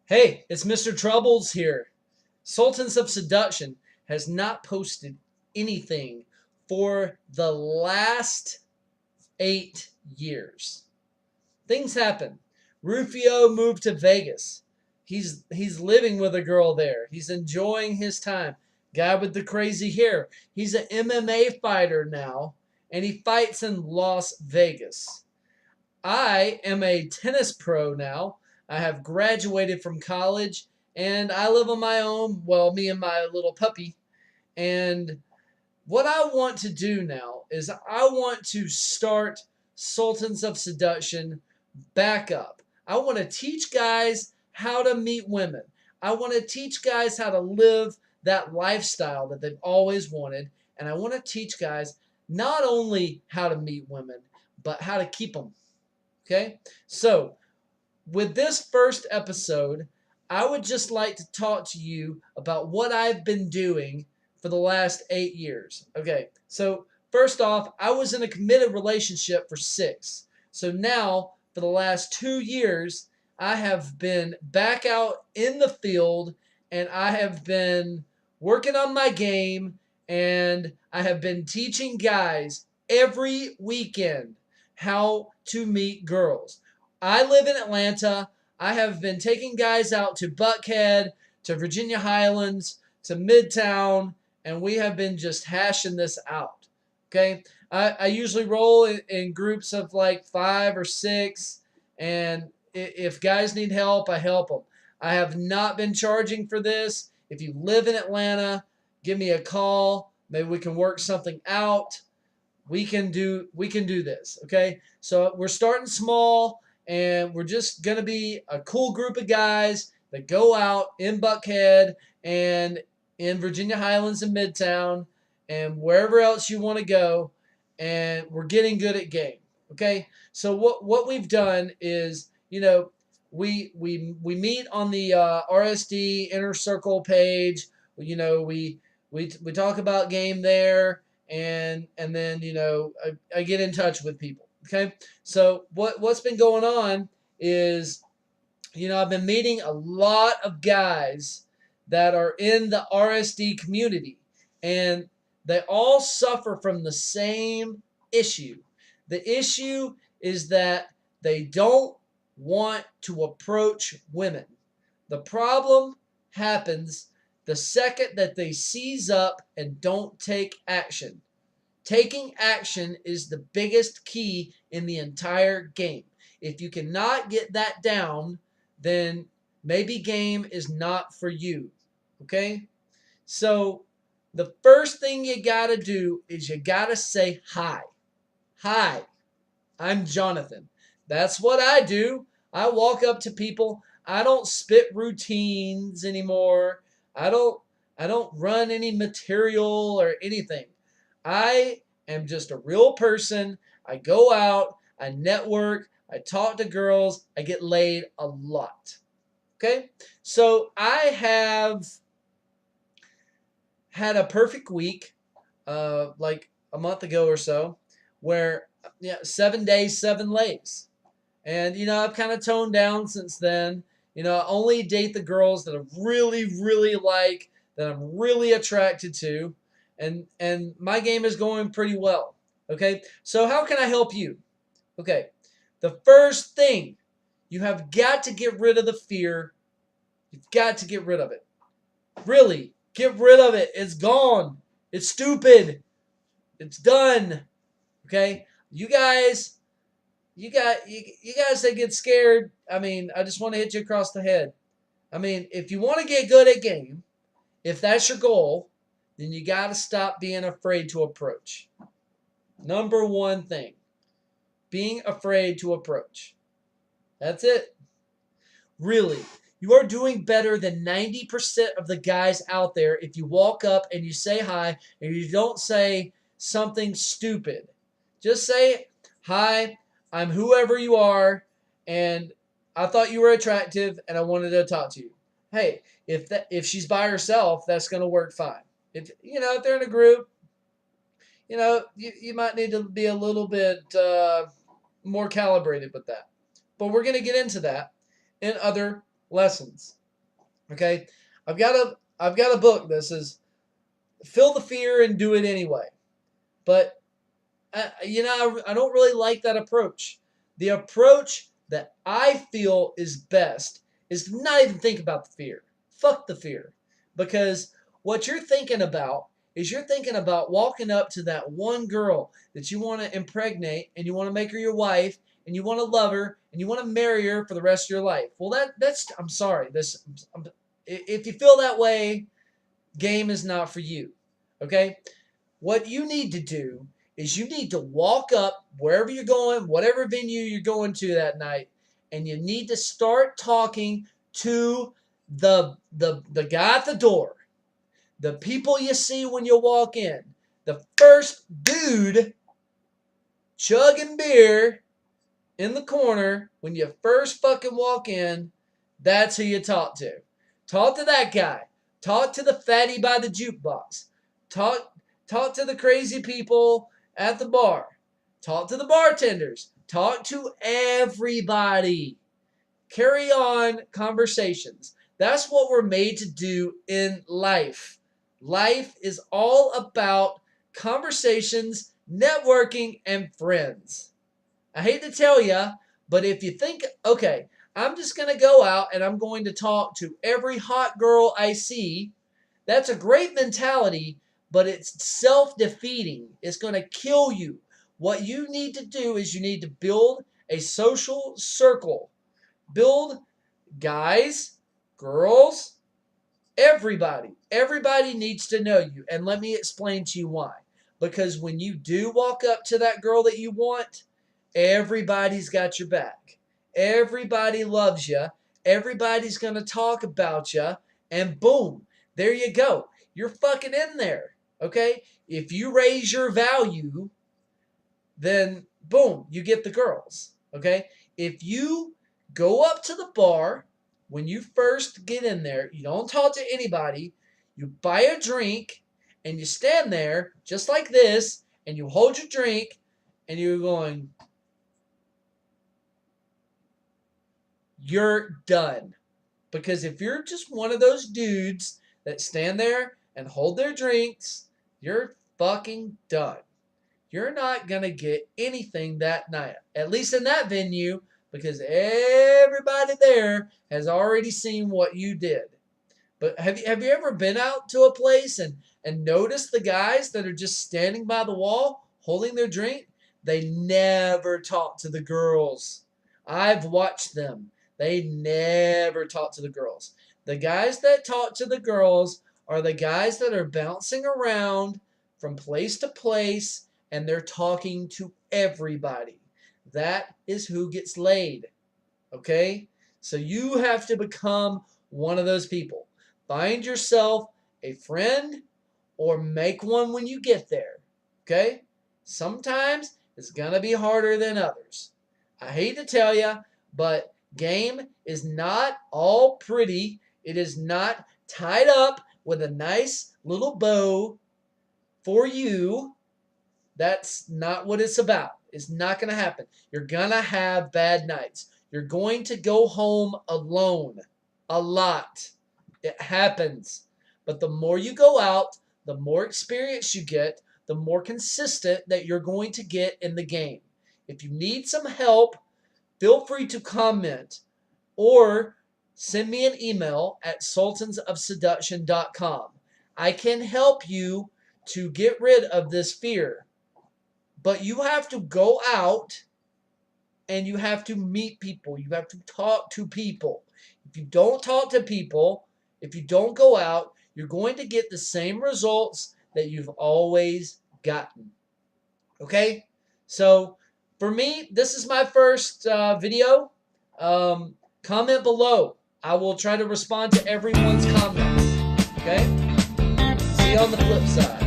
Hey, it's Mr. Troubles here. Sultans of Seduction has not posted anything for the last 8 years. Things happen. Rufio moved to Vegas. He's living with a girl there. He's enjoying his time. Guy with the crazy hair. He's an MMA fighter now, and he fights in Las Vegas. I am a tennis pro now. I have graduated from college and I live on my own. Well, me and my little puppy. And what I want to do now is I want to start Sultans of Seduction back up. I want to teach guys how to meet women. I want to teach guys how to live that lifestyle that they've always wanted. And I want to teach guys not only how to meet women, but how to keep them. Okay? So, with this first episode, I would just like to talk to you about what I've been doing for the last 8 years. Okay, so first off, I was in a committed relationship for 6. So now, for the last 2 years, I have been back out in the field and I have been working on my game and I have been teaching guys every weekend how to meet girls. I live in Atlanta. I have been taking guys out to Buckhead, to Virginia Highlands, to Midtown, and we have been just hashing this out. Okay? I usually roll in groups of like 5 or 6, and if guys need help, I help them. I have not been charging for this. If you live in Atlanta, give me a call. Maybe we can work something out. We can do this. Okay, so we're starting small and we're just going to be a cool group of guys that go out in Buckhead and in Virginia Highlands and Midtown and wherever else you want to go, and we're getting good at game. Okay, so what we've done is, we meet on the RSD Inner Circle page. We talk about game there, and then I get in touch with people. Okay, so what's been going on is, I've been meeting a lot of guys that are in the RSD community, and they all suffer from the same issue. The issue is that they don't want to approach women. The problem happens the second that they seize up and don't take action. Taking action is the biggest key in the entire game. If you cannot get that down, then maybe game is not for you. Okay? So, the first thing you got to do is you got to say hi. Hi, I'm Jonathan. That's what I do. I walk up to people. I don't spit routines anymore. I don't I don't run any material or anything. I am just a real person. I go out, I network, I talk to girls, I get laid a lot. Okay? So I have had a perfect week, like a month ago or so, where 7 days, 7 lays. And I've kind of toned down since then. I only date the girls that I really, really like, that I'm really attracted to, and my game is going pretty well. Okay, so how can I help you? Okay, the first thing, you have got to get rid of the fear. You've got to get rid of it. Really, get rid of it. It's gone. It's stupid. It's done. Okay, you guys that get scared. I mean, I just want to hit you across the head. I mean, if you want to get good at game, if that's your goal, then you got to stop being afraid to approach. Number one thing, being afraid to approach. That's it. Really, you are doing better than 90% of the guys out there if you walk up and you say hi and you don't say something stupid. Just say, hi, I'm whoever you are, and I thought you were attractive and I wanted to talk to you. Hey, if she's by herself, that's going to work fine. If they're in a group, you might need to be a little bit more calibrated with that. But we're going to get into that in other lessons. Okay, I've got a book that says feel the fear and do it anyway. But I don't really like that approach. The approach that I feel is best is to not even think about the fear. Fuck the fear. Because what you're thinking about is you're thinking about walking up to that one girl that you want to impregnate and you want to make her your wife and you want to love her and you want to marry her for the rest of your life. Well, that's I'm sorry. If you feel that way, game is not for you. Okay? What you need to do is you need to walk up wherever you're going, whatever venue you're going to that night, and you need to start talking to the guy at the door, the people you see when you walk in, the first dude chugging beer in the corner when you first fucking walk in. That's who you talk to. Talk to that guy. Talk to the fatty by the jukebox. Talk to the crazy people at the bar. Talk to the bartenders. Talk to everybody. Carry on conversations. That's what we're made to do in life. Life is all about conversations, networking, and friends. I hate to tell you, but if you think, okay, I'm just going to go out and I'm going to talk to every hot girl I see, that's a great mentality, but it's self-defeating. It's going to kill you. What you need to do is you need to build a social circle. Build guys, girls, everybody. Everybody needs to know you. And let me explain to you why. Because when you do walk up to that girl that you want, everybody's got your back. Everybody loves you. Everybody's going to talk about you. And boom, there you go. You're fucking in there. Okay? If you raise your value, then boom, you get the girls. Okay? If you go up to the bar when you first get in there, you don't talk to anybody, you buy a drink, and you stand there just like this, and you hold your drink, and you're going, you're done. Because if you're just one of those dudes that stand there and hold their drinks, you're fucking done. You're not going to get anything that night, at least in that venue, because everybody there has already seen what you did. But have you ever been out to a place and noticed the guys that are just standing by the wall holding their drink? They never talk to the girls. I've watched them. They never talk to the girls. The guys that talk to the girls are the guys that are bouncing around from place to place and they're talking to everybody. That is who gets laid. Okay? So you have to become one of those people. Find yourself a friend or make one when you get there. Okay? Sometimes it's going to be harder than others. I hate to tell you, but game is not all pretty. It is not tied up with a nice little bow for you. That's not what it's about. It's not going to happen. You're going to have bad nights. You're going to go home alone a lot. It happens. But the more you go out, the more experience you get, the more consistent that you're going to get in the game. If you need some help, feel free to comment or send me an email at sultansofseduction.com. I can help you to get rid of this fear. But you have to go out and you have to meet people. You have to talk to people. If you don't talk to people, if you don't go out, you're going to get the same results that you've always gotten. Okay? So, for me, this is my first video. Comment below. I will try to respond to everyone's comments. Okay? See you on the flip side.